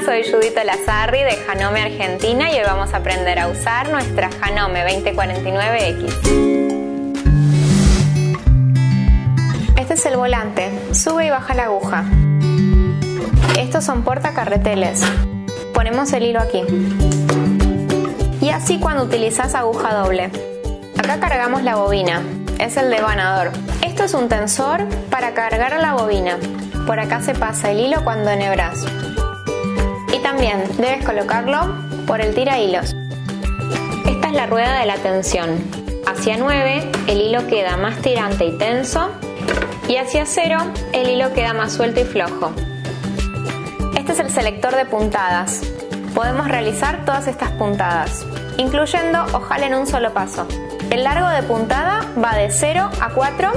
soy Judith Lazarri de Janome Argentina y hoy vamos a aprender a usar nuestra Janome 2049X. Este es el volante, sube y baja la aguja. Estos son portacarreteles. Ponemos el hilo aquí. Y así cuando utilizas aguja doble. Acá cargamos la bobina, es el devanador. Esto es un tensor para cargar la bobina. Por acá se pasa el hilo cuando enhebras. Y también debes colocarlo por el tira hilos. Esta es la rueda de la tensión. Hacia 9 el hilo queda más tirante y tenso y hacia 0 el hilo queda más suelto y flojo. Este es el selector de puntadas. Podemos realizar todas estas puntadas, incluyendo ojal en un solo paso. El largo de puntada va de 0 a 4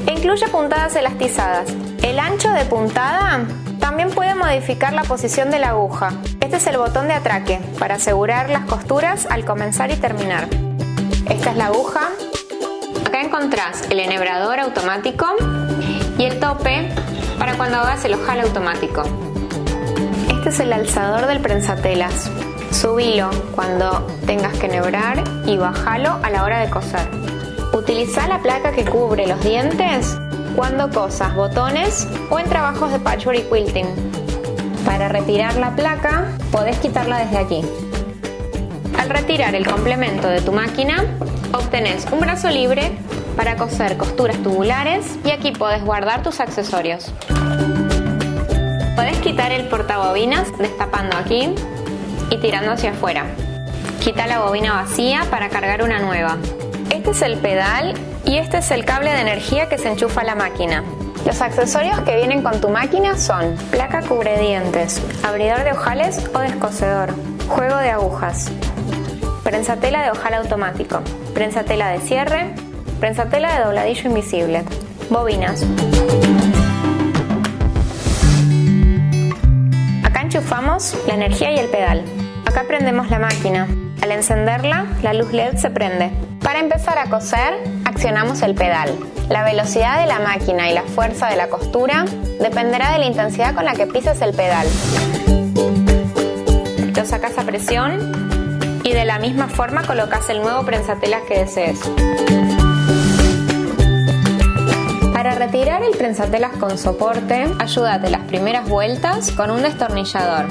e incluye puntadas elastizadas. El ancho de puntada también puede modificar la posición de la aguja. Este es el botón de atraque para asegurar las costuras al comenzar y terminar. Esta es la aguja. Acá encontrás el enhebrador automático y el tope para cuando hagas el ojal automático. Este es el alzador del prensatelas. Subilo cuando tengas que enhebrar y bajalo a la hora de coser. Utiliza la placa que cubre los dientes cuando cosas botones o en trabajos de patchwork y quilting. Para retirar la placa, podés quitarla desde aquí. Al retirar el complemento de tu máquina, obtenés un brazo libre para coser costuras tubulares y aquí podés guardar tus accesorios. Podés quitar el portabobinas destapando aquí y tirando hacia afuera. Quita la bobina vacía para cargar una nueva. Este es el pedal y este es el cable de energía que se enchufa a la máquina. Los accesorios que vienen con tu máquina son placa cubredientes, abridor de ojales o descosedor, juego de agujas, prensatela de ojal automático, prensatela de cierre, prensatela de dobladillo invisible, bobinas. Acá enchufamos la energía y el pedal. Acá prendemos la máquina. Al encenderla, la luz LED se prende. Para empezar a coser, accionamos el pedal. La velocidad de la máquina y la fuerza de la costura dependerá de la intensidad con la que pises el pedal. Lo sacas a presión y de la misma forma colocas el nuevo prensatelas que desees. Para retirar el prensatelas con soporte, ayúdate las primeras vueltas con un destornillador.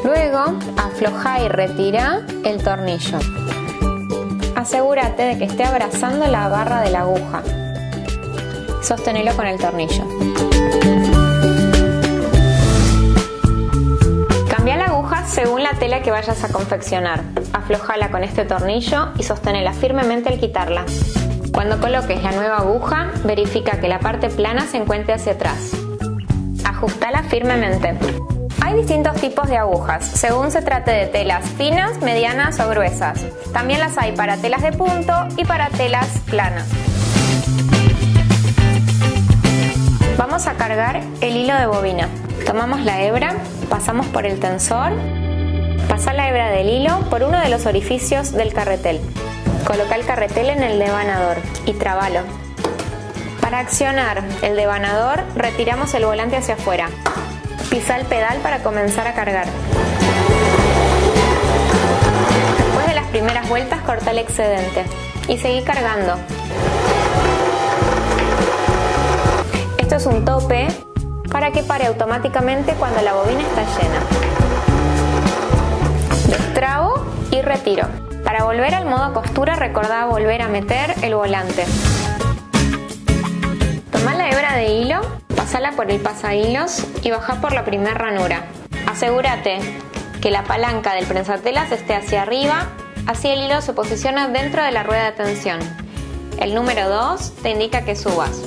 Luego, afloja y retira el tornillo. Asegúrate de que esté abrazando la barra de la aguja. Sosténelo con el tornillo. Cambia la aguja según la tela que vayas a confeccionar. Aflojala con este tornillo y sosténela firmemente al quitarla. Cuando coloques la nueva aguja, verifica que la parte plana se encuentre hacia atrás. Ajustala firmemente. Hay distintos tipos de agujas, según se trate de telas finas, medianas o gruesas. También las hay para telas de punto y para telas planas. Vamos a cargar el hilo de bobina. Tomamos la hebra, pasamos por el tensor, pasa la hebra del hilo por uno de los orificios del carretel. Coloca el carretel en el devanador y trabalo. Para accionar el devanador, retiramos el volante hacia afuera. Pisa el pedal para comenzar a cargar. Después de las primeras vueltas, corta el excedente y seguí cargando. Esto es un tope para que pare automáticamente cuando la bobina está llena. Destrabo y retiro. Para volver al modo costura, recordá volver a meter el volante. Toma la hebra de hilo, pasala por el pasahilos y baja por la primera ranura. Asegúrate que la palanca del prensatelas esté hacia arriba, así el hilo se posiciona dentro de la rueda de tensión. El número 2 te indica que subas.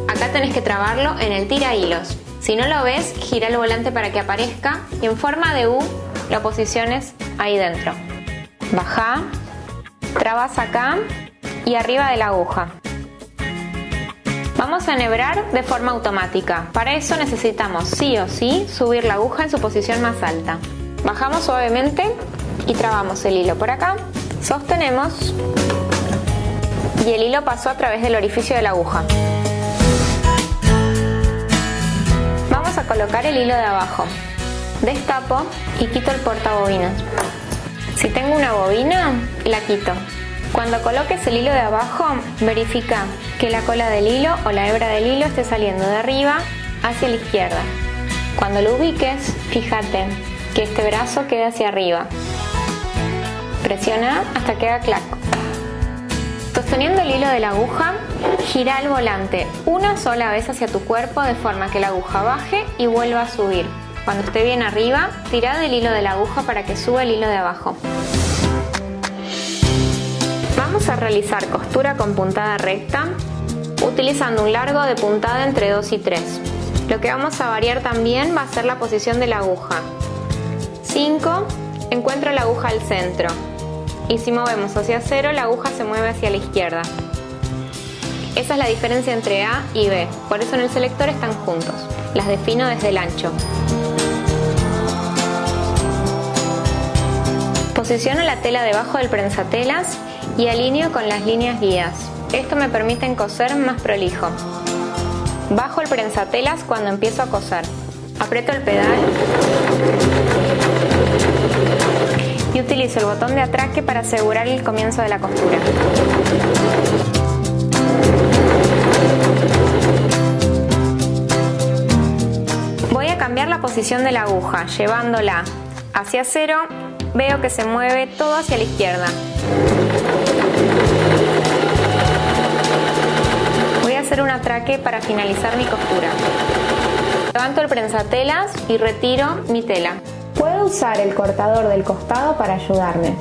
Acá tenés que trabarlo en el tira hilos. Si no lo ves, gira el volante para que aparezca y en forma de U lo posiciones ahí dentro. Baja, trabas acá y arriba de la aguja. Vamos a enhebrar de forma automática. Para eso necesitamos sí o sí subir la aguja en su posición más alta. Bajamos suavemente y trabamos el hilo por acá. Sostenemos y el hilo pasó a través del orificio de la aguja. Vamos a colocar colocar el hilo de abajo. Destapo y quito el portabobinas. Si tengo una bobina, la quito. Cuando coloques el hilo de abajo, verifica que la cola del hilo o la hebra del hilo esté saliendo de arriba hacia la izquierda. Cuando lo ubiques, fíjate que este brazo quede hacia arriba. Presiona hasta que haga clac. Sosteniendo el hilo de la aguja, gira el volante una sola vez hacia tu cuerpo de forma que la aguja baje y vuelva a subir. Cuando esté bien arriba, tira del hilo de la aguja para que suba el hilo de abajo. Vamos a realizar costura con puntada recta utilizando un largo de puntada entre 2 y 3. Lo que vamos a variar también va a ser la posición de la aguja. 5. Encuentro la aguja al centro. Y si movemos hacia 0, la aguja se mueve hacia la izquierda. Esa es la diferencia entre A y B, por eso en el selector están juntos. Las defino desde el ancho. Posiciono la tela debajo del prensatelas y alineo con las líneas guías. Esto me permite coser más prolijo. Bajo el prensatelas cuando empiezo a coser. Aprieto el pedal y utilizo el botón de atraque para asegurar el comienzo de la costura. Voy a cambiar la posición de la aguja, llevándola hacia 0, veo que se mueve todo hacia la izquierda. Voy a hacer un atraque para finalizar mi costura. Levanto el prensatelas y retiro mi tela. Puedo usar el cortador del costado para ayudarme.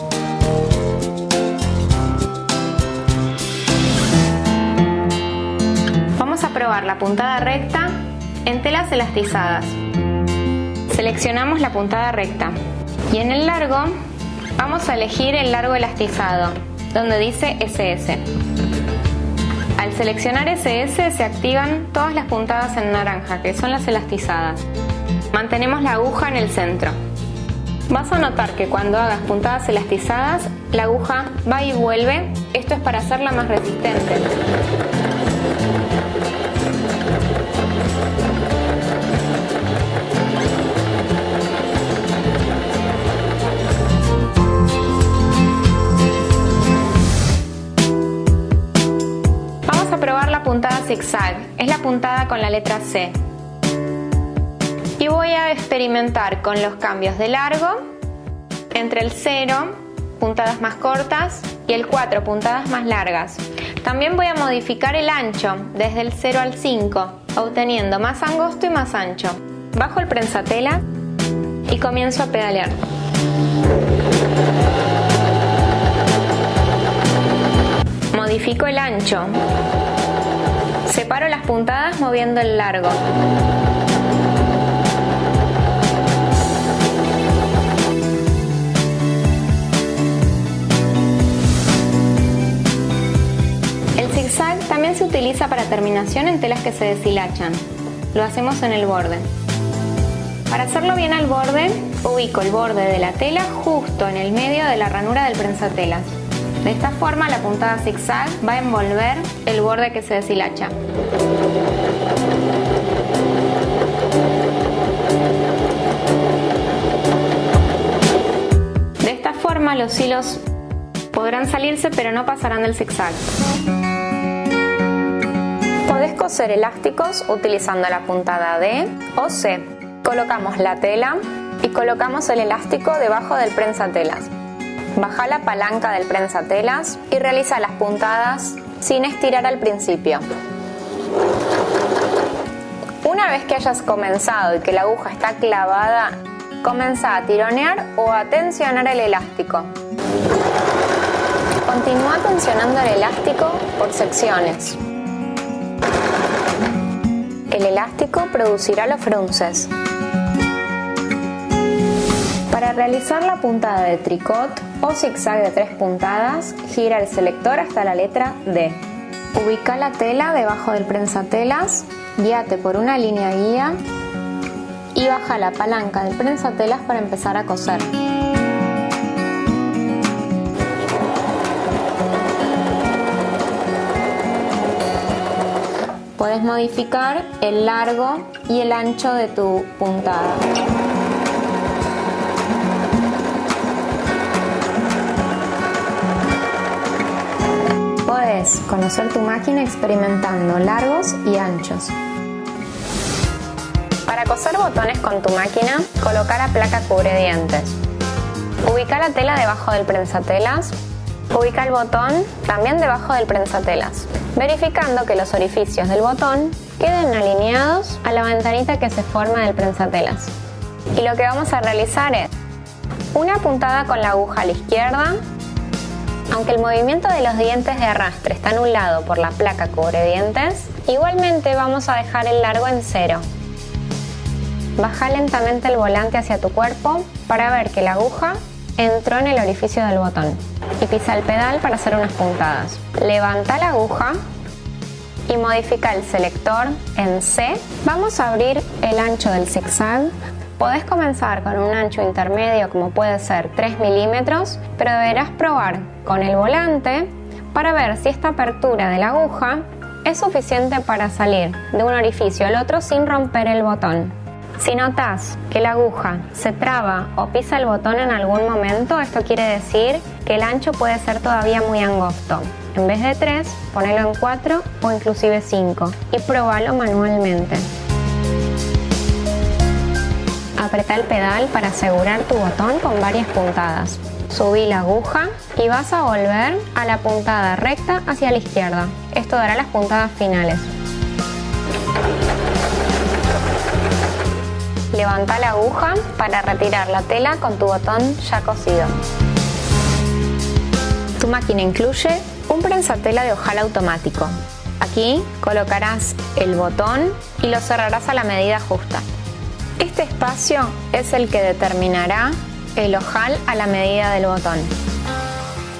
Vamos a probar la puntada recta en telas elastizadas. Seleccionamos la puntada recta y en el largo vamos a elegir el largo elastizado, donde dice SS. Al seleccionar SS se activan todas las puntadas en naranja, que son las elastizadas. Mantenemos la aguja en el centro. Vas a notar que cuando hagas puntadas elastizadas, la aguja va y vuelve. Esto es para hacerla más resistente. Vamos a probar la puntada zigzag. Es la puntada con la letra C. Y voy a experimentar con los cambios de largo entre el 0, puntadas más cortas, y el 4, puntadas más largas. También voy a modificar el ancho desde el 0 al 5, obteniendo más angosto y más ancho. Bajo el prensatela y comienzo a pedalear. Modifico el ancho. Separo las puntadas moviendo el largo. También se utiliza para terminación en telas que se deshilachan. Lo hacemos en el borde. Para hacerlo bien al borde, ubico el borde de la tela justo en el medio de la ranura del prensatelas. De esta forma la puntada zigzag va a envolver el borde que se deshilacha. De esta forma los hilos podrán salirse pero no pasarán del zigzag. Podés coser elásticos utilizando la puntada D o C. Colocamos la tela y colocamos el elástico debajo del prensatelas. Baja la palanca del prensatelas y realiza las puntadas sin estirar al principio. Una vez que hayas comenzado y que la aguja está clavada, comienza a tironear o a tensionar el elástico. Continúa tensionando el elástico por secciones. El elástico producirá los frunces. Para realizar la puntada de tricot o zigzag de 3 puntadas, gira el selector hasta la letra D. Ubica la tela debajo del prensatelas, guíate por una línea guía y baja la palanca del prensatelas para empezar a coser. Puedes modificar el largo y el ancho de tu puntada. Puedes conocer tu máquina experimentando largos y anchos. Para coser botones con tu máquina, coloca la placa cubredientes. Ubica la tela debajo del prensatelas. Ubica el botón también debajo del prensatelas, verificando que los orificios del botón queden alineados a la ventanita que se forma del prensatelas. Y lo que vamos a realizar es una puntada con la aguja a la izquierda. Aunque el movimiento de los dientes de arrastre está anulado por la placa cubredientes, igualmente vamos a dejar el largo en 0. Baja lentamente el volante hacia tu cuerpo para ver que la aguja entró en el orificio del botón y pisa el pedal para hacer unas puntadas. Levanta la aguja y modifica el selector en C. Vamos a abrir el ancho del zigzag. Podés comenzar con un ancho intermedio como puede ser 3 milímetros, pero deberás probar con el volante para ver si esta apertura de la aguja es suficiente para salir de un orificio al otro sin romper el botón. Si notas que la aguja se traba o pisa el botón en algún momento, esto quiere decir que el ancho puede ser todavía muy angosto. En vez de 3, ponelo en 4 o inclusive 5 y probalo manualmente. Apretá el pedal para asegurar tu botón con varias puntadas. Subí la aguja y vas a volver a la puntada recta hacia la izquierda. Esto dará las puntadas finales. Levanta la aguja para retirar la tela con tu botón ya cosido. Tu máquina incluye un prensatela de ojal automático. Aquí colocarás el botón y lo cerrarás a la medida justa. Este espacio es el que determinará el ojal a la medida del botón.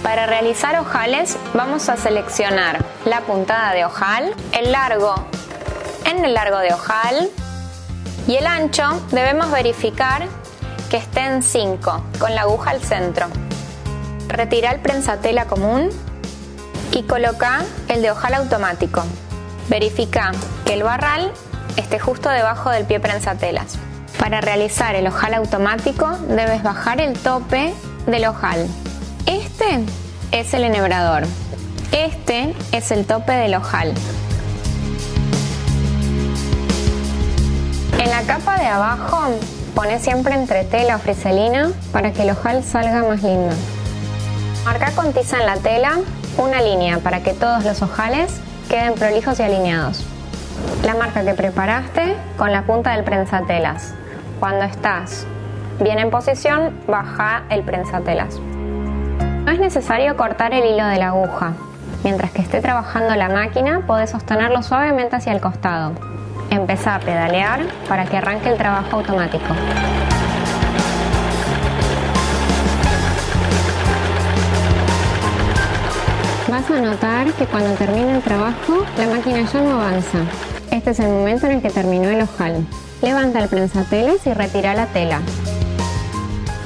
Para realizar ojales vamos a seleccionar la puntada de ojal, el largo en el largo de ojal y el ancho debemos verificar que esté en 5 con la aguja al centro. Retira el prensatela común y coloca el de ojal automático. Verifica que el barral esté justo debajo del pie prensatelas. Para realizar el ojal automático debes bajar el tope del ojal. Este es el enhebrador. Este es el tope del ojal. En la capa de abajo poné siempre entretela o friselina para que el ojal salga más lindo. Marca con tiza en la tela una línea para que todos los ojales queden prolijos y alineados. La marca que preparaste con la punta del prensatelas. Cuando estás bien en posición, baja el prensatelas. No es necesario cortar el hilo de la aguja. Mientras que esté trabajando la máquina, podés sostenerlo suavemente hacia el costado. Empezá a pedalear para que arranque el trabajo automático. Vas a notar que cuando termine el trabajo, la máquina ya no avanza. Este es el momento en el que terminó el ojal. Levanta el prensatelas y retira la tela.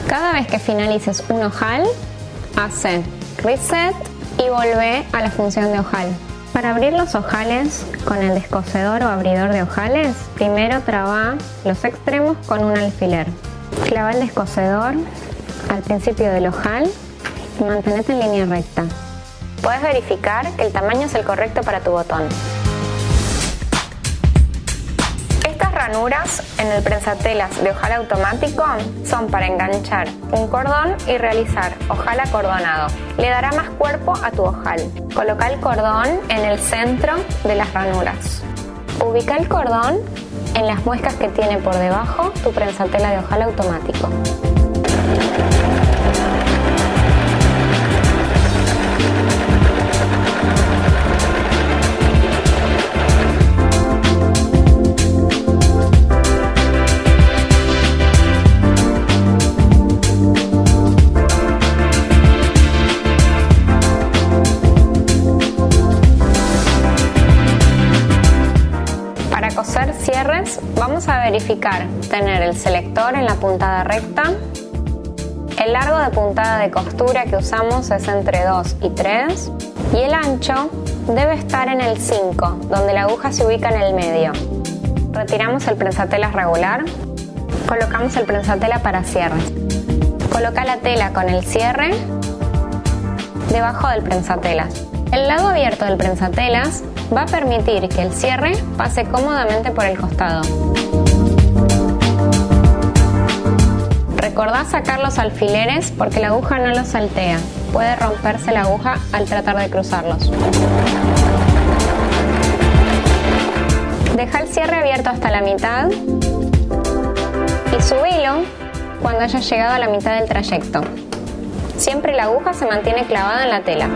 Cada vez que finalices un ojal, hace reset y volvé a la función de ojal. Para abrir los ojales con el descosedor o abridor de ojales, primero traba los extremos con un alfiler. Clava el descosedor al principio del ojal y mantenete en línea recta. Puedes verificar que el tamaño es el correcto para tu botón. Estas ranuras en el prensatelas de ojal automático son para enganchar un cordón y realizar ojal acordonado. Le dará más cuerpo a tu ojal. Coloca el cordón en el centro de las ranuras. Ubica el cordón en las muescas que tiene por debajo tu prensatela de ojal automático. Coser cierres, vamos a verificar tener el selector en la puntada recta. El largo de puntada de costura que usamos es entre 2 y 3 y el ancho debe estar en el 5, donde la aguja se ubica en el medio. Retiramos el prensatelas regular, colocamos el prensatela para cierre. Coloca la tela con el cierre debajo del prensatelas. El lado abierto del prensatelas va a permitir que el cierre pase cómodamente por el costado. Recordá sacar los alfileres porque la aguja no los saltea. Puede romperse la aguja al tratar de cruzarlos. Deja el cierre abierto hasta la mitad y subilo cuando hayas llegado a la mitad del trayecto. Siempre la aguja se mantiene clavada en la tela.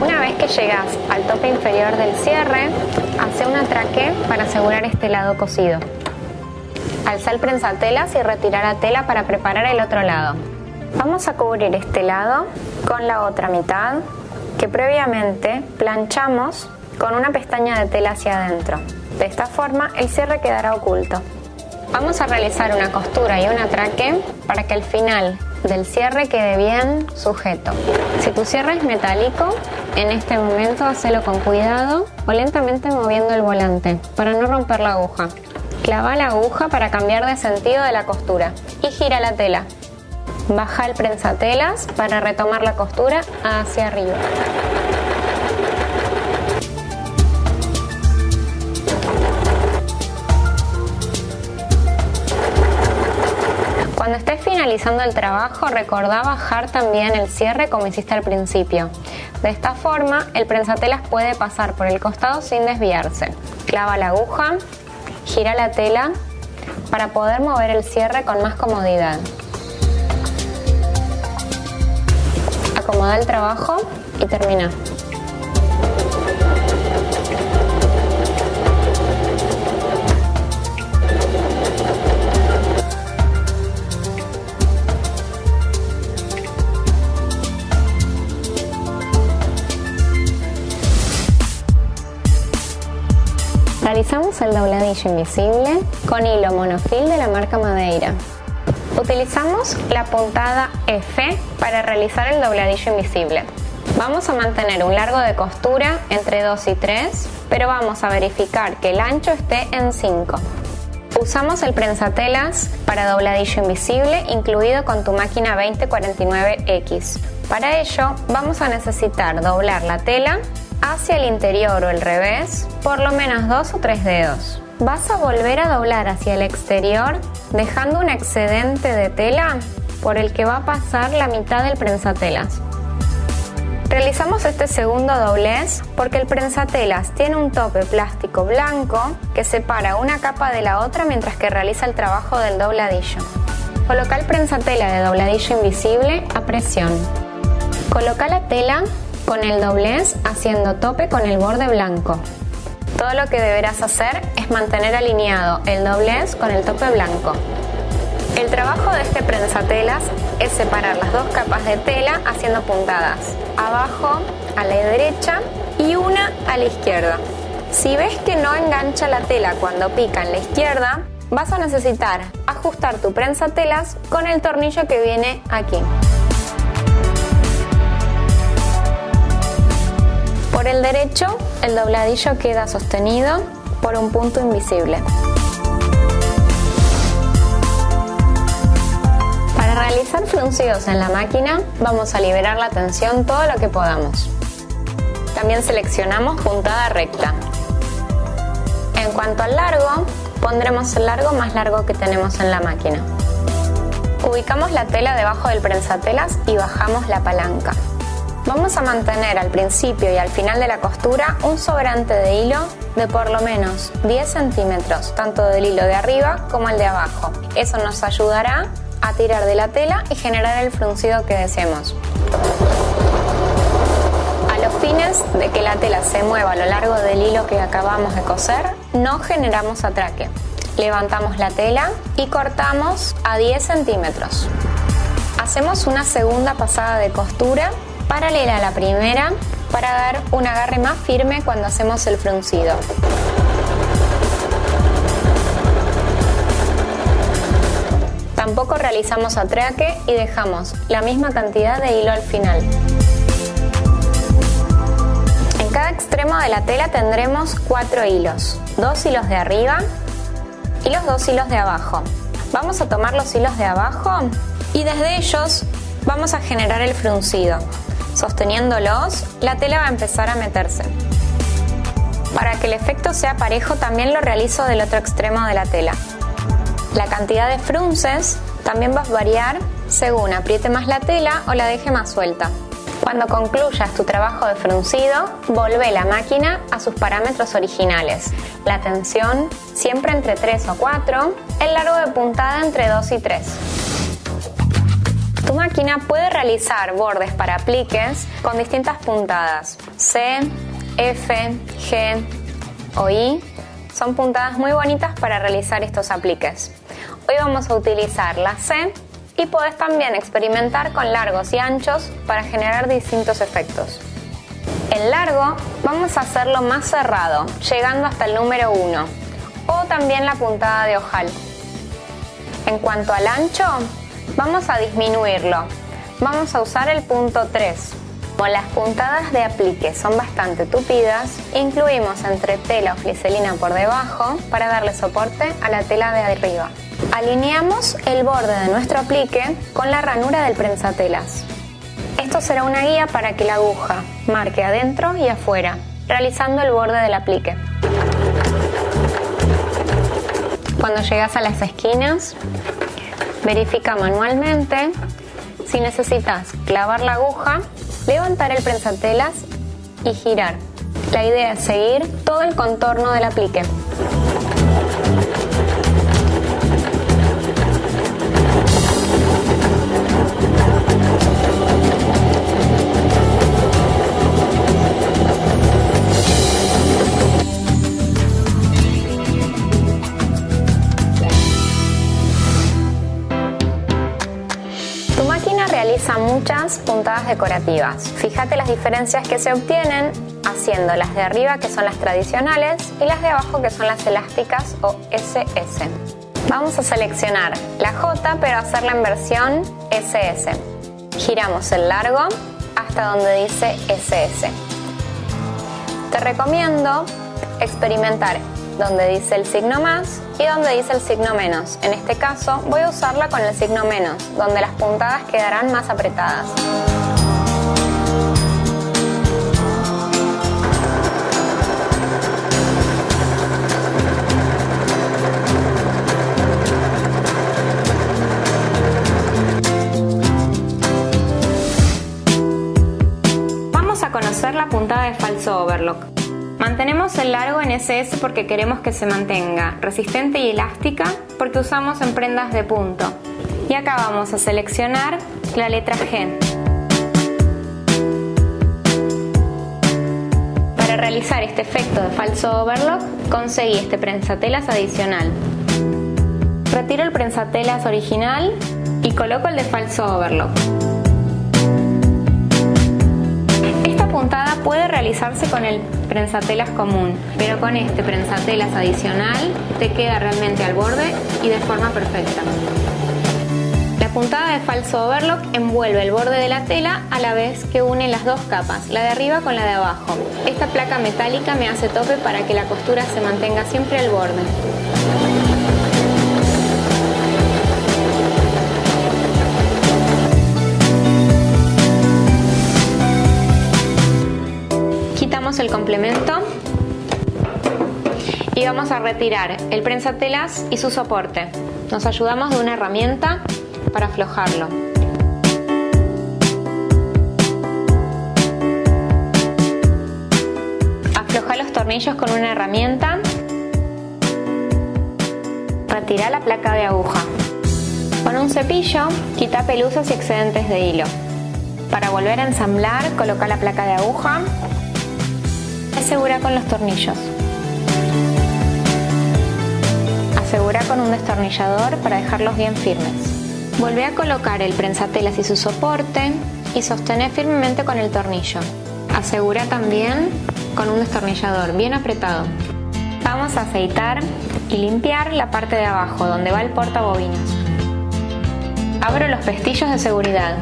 Una vez que llegas al tope inferior del cierre, hace un atraque para asegurar este lado cosido. Alza el prensatelas y retira la tela para preparar el otro lado. Vamos a cubrir este lado con la otra mitad que previamente planchamos con una pestaña de tela hacia adentro. De esta forma el cierre quedará oculto. Vamos a realizar una costura y un atraque para que el final del cierre quede bien sujeto. Si tu cierre es metálico, en este momento hacelo con cuidado o lentamente moviendo el volante para no romper la aguja. Clava la aguja para cambiar de sentido de la costura y gira la tela. Baja el prensatelas para retomar la costura hacia arriba. Cuando estés finalizando el trabajo, recordá bajar también el cierre como hiciste al principio. De esta forma, el prensatelas puede pasar por el costado sin desviarse. Clava la aguja, gira la tela para poder mover el cierre con más comodidad. Acomoda el trabajo y termina. Realizamos el dobladillo invisible con hilo monofil de la marca Madeira. Utilizamos la puntada F para realizar el dobladillo invisible. Vamos a mantener un largo de costura entre 2 y 3, pero vamos a verificar que el ancho esté en 5. Usamos el prensatelas para dobladillo invisible incluido con tu máquina 2049X. Para ello vamos a necesitar doblar la tela hacia el interior o el revés por lo menos 2 o 3 dedos. Vas a volver a doblar hacia el exterior dejando un excedente de tela por el que va a pasar la mitad del prensatelas. Realizamos este segundo doblez porque el prensatelas tiene un tope plástico blanco que separa una capa de la otra mientras que realiza el trabajo del dobladillo. Coloca el prensatela de dobladillo invisible a presión. Coloca la tela con el doblez haciendo tope con el borde blanco. Todo lo que deberás hacer es mantener alineado el doblez con el tope blanco. El trabajo de este prensatelas es separar las dos capas de tela haciendo puntadas, abajo a la derecha y una a la izquierda. Si ves que no engancha la tela cuando pica en la izquierda, vas a necesitar ajustar tu prensatelas con el tornillo que viene aquí. Por el derecho, el dobladillo queda sostenido por un punto invisible. Para realizar fruncidos en la máquina, vamos a liberar la tensión todo lo que podamos. También seleccionamos puntada recta. En cuanto al largo, pondremos el largo más largo que tenemos en la máquina. Ubicamos la tela debajo del prensatelas y bajamos la palanca. Vamos a mantener al principio y al final de la costura un sobrante de hilo de por lo menos 10 centímetros, tanto del hilo de arriba como el de abajo. Eso nos ayudará a tirar de la tela y generar el fruncido que deseemos. A los fines de que la tela se mueva a lo largo del hilo que acabamos de coser, no generamos atraque. Levantamos la tela y cortamos a 10 centímetros. Hacemos una segunda pasada de costura paralela a la primera para dar un agarre más firme cuando hacemos el fruncido. Tampoco realizamos atraque y dejamos la misma cantidad de hilo al final. En cada extremo de la tela tendremos 4 hilos, 2 hilos de arriba y los 2 hilos de abajo. Vamos a tomar los hilos de abajo y desde ellos vamos a generar el fruncido. Sosteniéndolos, la tela va a empezar a meterse. Para que el efecto sea parejo, también lo realizo del otro extremo de la tela. La cantidad de frunces también va a variar según apriete más la tela o la deje más suelta. Cuando concluyas tu trabajo de fruncido, volvé la máquina a sus parámetros originales. La tensión siempre entre 3 o 4, el largo de puntada entre 2 y 3. Tu máquina puede realizar bordes para apliques con distintas puntadas. C, F, G o I son puntadas muy bonitas para realizar estos apliques. Hoy vamos a utilizar la C y podés también experimentar con largos y anchos para generar distintos efectos. El largo vamos a hacerlo más cerrado, llegando hasta el número 1 o también la puntada de ojal. En cuanto al ancho, vamos a disminuirlo. Vamos a usar el punto 3. Como las puntadas de aplique son bastante tupidas, incluimos entre tela o fliselina por debajo para darle soporte a la tela de arriba. Alineamos el borde de nuestro aplique con la ranura del prensatelas. Esto será una guía para que la aguja marque adentro y afuera, realizando el borde del aplique. Cuando llegas a las esquinas, verifica manualmente. Si necesitas clavar la aguja, levantar el prensatelas y girar. La idea es seguir todo el contorno del aplique. Realiza muchas puntadas decorativas. Fíjate las diferencias que se obtienen haciendo las de arriba, que son las tradicionales, y las de abajo, que son las elásticas o SS. Vamos a seleccionar la J, pero hacerla en versión SS. Giramos el largo hasta donde dice SS. Te recomiendo experimentar donde dice el signo más y donde dice el signo menos. En este caso voy a usarla con el signo menos, donde las puntadas quedarán más apretadas. Vamos a conocer la puntada de falso overlock. Mantenemos el largo en SS porque queremos que se mantenga resistente y elástica, porque usamos en prendas de punto. Y acá vamos a seleccionar la letra G. Para realizar este efecto de falso overlock, conseguí este prensatelas adicional. Retiro el prensatelas original y coloco el de falso overlock. Esta puntada puede realizarse con el prensatelas común, pero con este prensatelas adicional te queda realmente al borde y de forma perfecta. La puntada de falso overlock envuelve el borde de la tela a la vez que une las dos capas, la de arriba con la de abajo. Esta placa metálica me hace tope para que la costura se mantenga siempre al borde. Quitamos el complemento y vamos a retirar el prensatelas y su soporte. Nos ayudamos de una herramienta para aflojarlo. Afloja los tornillos con una herramienta. Retira la placa de aguja. Con un cepillo, quita pelusas y excedentes de hilo. Para volver a ensamblar, coloca la placa de aguja. Asegura con los tornillos. Asegura con un destornillador para dejarlos bien firmes. Volvé a colocar el prensatelas y su soporte y sostener firmemente con el tornillo. Asegura también con un destornillador bien apretado. Vamos a aceitar y limpiar la parte de abajo donde va el portabobinas. Abro los pestillos de seguridad.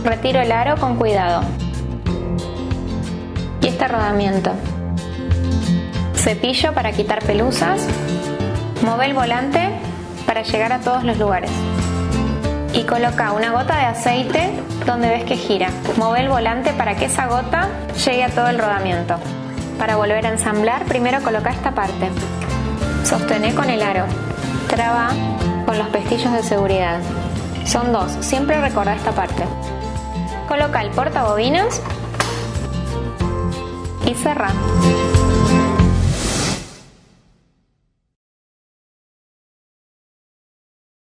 Retiro el aro con cuidado. Y este rodamiento. Cepillo para quitar pelusas. Mueve el volante para llegar a todos los lugares. Y coloca una gota de aceite donde ves que gira. Mueve el volante para que esa gota llegue a todo el rodamiento. Para volver a ensamblar, primero coloca esta parte. Sostené con el aro. Traba con los pestillos de seguridad. Son 2, siempre recordá esta parte. Coloca el portabobinas y cerrá.